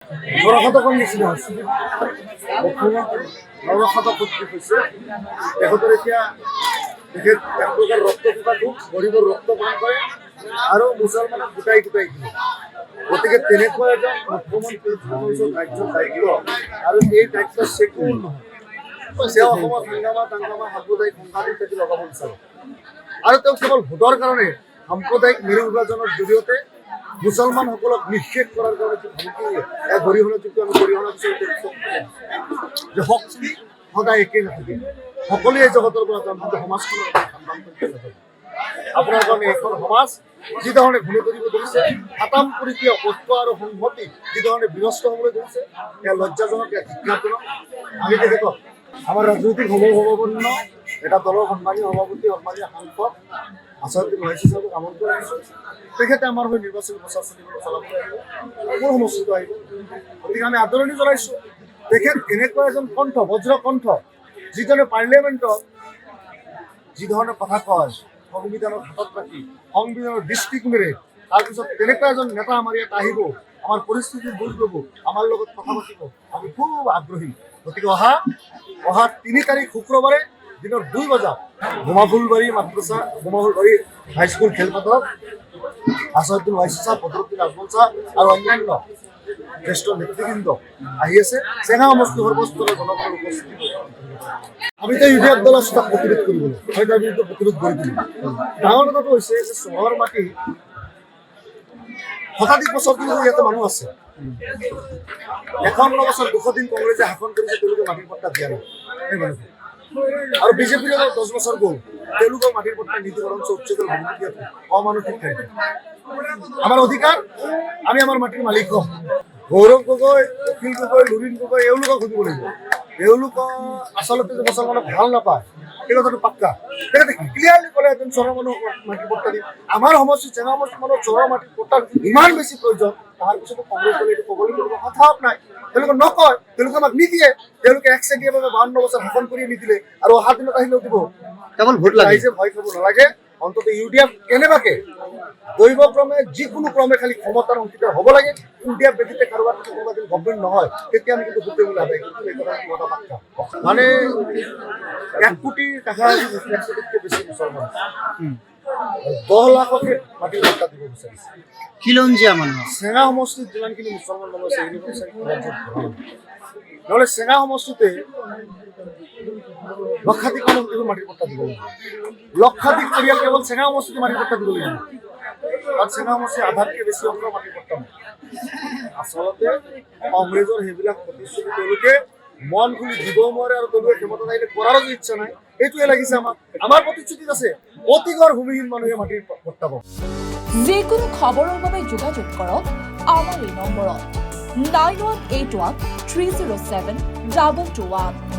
নৰশতকৰ নিচিনা হৈছে নৰশতক হৈছে তেখেতৰ এতিয়া তেখেত এক প্ৰকাৰ ৰক্ত কিবা দুখ গৰীবৰ ৰক্ত পান কৰে আৰু মুছলমানক গোটাই গোটাই দিয়ে গতিকে তেনেকুৱা এজন মুখ্যমন্ত্ৰী ৰাজ্যৰ দায়িত্ব আৰু এই দায়িত্ব চেকুৰ নহয় তেওঁ অসমত হাংগামা সাম্প্ৰদায়িক সংঘাতৰ খেতি লগাব বিচাৰে আৰু তেওঁ কেৱল ভোটৰ কাৰণে সাম্প্ৰদায়িক মেৰু বিভাজনৰ জৰিয়তে মুছলমানসকলক নিষেধ কৰাৰ কাৰণে এক গৰিহণাযোগ্য আমি গৰিহণা বিচাৰি যে শক্তি সদায় একেই নাথাকে সকলোৱে জগতৰ পৰা জন্মিত সমাজখনৰ আপোনাৰ কাৰণে এখন সমাজ যি ধৰণে ঘূৰি কৰিব ধৰিছে আতাম পৰীক্ষা ঐক্য আৰু সংহতি যি ধৰণে বিনষ্ট হ'বলৈ ধৰিছে এয়া লজ্জাজনক এয়া ধিক্কাৰজনক আমি তেখেতক আমাৰ ৰাজনৈতিক সমভাৱপূৰ্ণ এটা দলৰ সন্মানীয় সভাপতি সন্মানীয় সাংসদ আছাদুদ্দিন ওৱাইচি সাহেবক আমন্ত্ৰণ কৰিছোঁ তেখেতে আমাৰ হৈ নিৰ্বাচনী প্ৰচাৰ চলাবলৈ আহিব মোৰ সমষ্টিটো আহিব গতিকে আমি আদৰণি জনাইছোঁ তেখেত এনেকুৱা এজন কণ্ঠ বজ্ৰ কণ্ঠ যিজনে পাৰ্লিয়ামেণ্টত যি ধৰণে কথা কয় সংবিধানক হাতত ৰাখি সংবিধানৰ দৃষ্টিকোণেৰে তাৰপিছত তেনেকুৱা এজন নেতা আমাৰ ইয়াত আহিব আমাৰ পৰিস্থিতিৰ বুজ ল'ব আমাৰ লগত কথা পাতিব আমি খুব আগ্ৰহী গতিকে অহা ৩ তাৰিখ শুক্ৰবাৰে দিনৰ ২ বজাত গোমাফুলবাৰী মাদ্ৰাছা গোমাফুলবাৰী হাইস্কুল খেলপথাৰত আছাদুদ্দিন ওৱাইচি ছাৰ বদৰুদ্দিন আজমল ছাৰ আৰু অন্যান্য জ্যেষ্ঠ নেতৃবৃন্দ আহি আছে চেঙা সমষ্টি সৰ্বস্তৰৰ জনতাৰ উপস্থিতি আমিতো ইউডিএফ দলৰ তাক প্ৰতিৰোধ কৰিবলৈ হয় তাৰ বিৰুদ্ধে প্ৰতিৰোধ কৰি দিলোঁ ডাঙৰ কথাটো হৈছে যে চহৰ মাটি শতাধিক বছৰ ধৰি ইয়াতে মানুহ আছে ৫১ বছৰ ২০০ দিন কংগ্ৰেছে শাসন কৰিছে তেওঁলোকে মাটিৰ পট্টা দিয়া নাই আৰু বিজেপিৰ ১০ বছৰ গ'ল তেওঁলোকৰ মাটিৰ পট্টা নীতি বৰঞ্চ উচ্চতৰ ভূমিকা অমানসিক ঠাইত আমাৰ অধিকাৰ আমি আমাৰ মাটিৰ মালিক হ'ম গৌৰৱ গগৈ অখিল গগৈ লুৰিণ গগৈ এওঁলোকক সুধিব লাগিব এওঁলোকক আচলতে যে মুছলমানক ভাল নাপায় এই কথাটো পাক্কা তেখেতে ক্লিয়াৰলি ক'লে এজন চহৰৰ মানুহক মাটিৰ পট্টা দিম আমাৰ সমষ্টি চেঙা সমষ্টিমানৰ চহৰৰ মাটিৰ পট্টাৰ ইমান বেছি প্ৰয়োজন তাৰ পিছতো কংগ্ৰেছ দলে এইটো ক'বলৈ কোনো কথাও নাই তেওঁলোকে নকয় তেওঁলোকে আমাক নিদিয়ে তেওঁলোকে একচেটিয়াভাৱে ৫২ বছৰ শাসন কৰি নিদিলে আৰু অহা দিনত আহিলেও দিব কেৱল ভোট লাগিছে ভয় খাব নালাগে অন্তত ইউডিএফ কেনেবাকে দৈৱক্ৰমে যিকোনো ক্ৰমে খালি ক্ষমতাৰ অংশীদাৰ হ'ব লাগে ইউডিএফ ব্যতীতে কাৰোবাৰ কোনোবা দিন গভৰ্ণমেণ্ট নহয় তেতিয়া আমি কিন্তু গোটেই বুলি আদায় কিন্তু এই কথা পাক্কা মানে ১ কোটিৰ কাষাকাষি ১০০ বেছি মুছলমান ১০ লাখকে মাটিৰ পট্টা দিব বিচাৰিছে খিলঞ্জীয়া মানুহ চেঙা সমষ্টিত যিমানখিনি মুছলমান মানুহ আছে নহ'লে চেঙা সমষ্টিতে লক্ষাধিক মানুহ কেৱল মাটিৰ পট্টা দিব লাগিব লক্ষাধিক পৰিয়াল কেৱল চেঙা সমষ্টিতে মাটিৰ পট্টা দিব লাগিব কাৰণ চেঙা সমষ্টিৰ আধাতকৈ বেছি অংশ মাটিৰ পট্টা নাই আচলতে কংগ্ৰেছৰ সেইবিলাক প্ৰতিশ্ৰুতি তেওঁলোকে মন খুলি দিব নোৱাৰে আৰু তেওঁলোকে ক্ষমতাত আহিলে কৰাৰো যে ইচ্ছা নাই এইটোৱে লাগিছে আমাৰ প্ৰতিশ্ৰুতিত আছে অতিগড় ভূমিহীন মানুহে মাটিৰ পট্টা পাব যিকোনো খবৰৰ বাবে যোগাযোগ কৰক আমাৰ এই নম্বৰত 9181 307 2221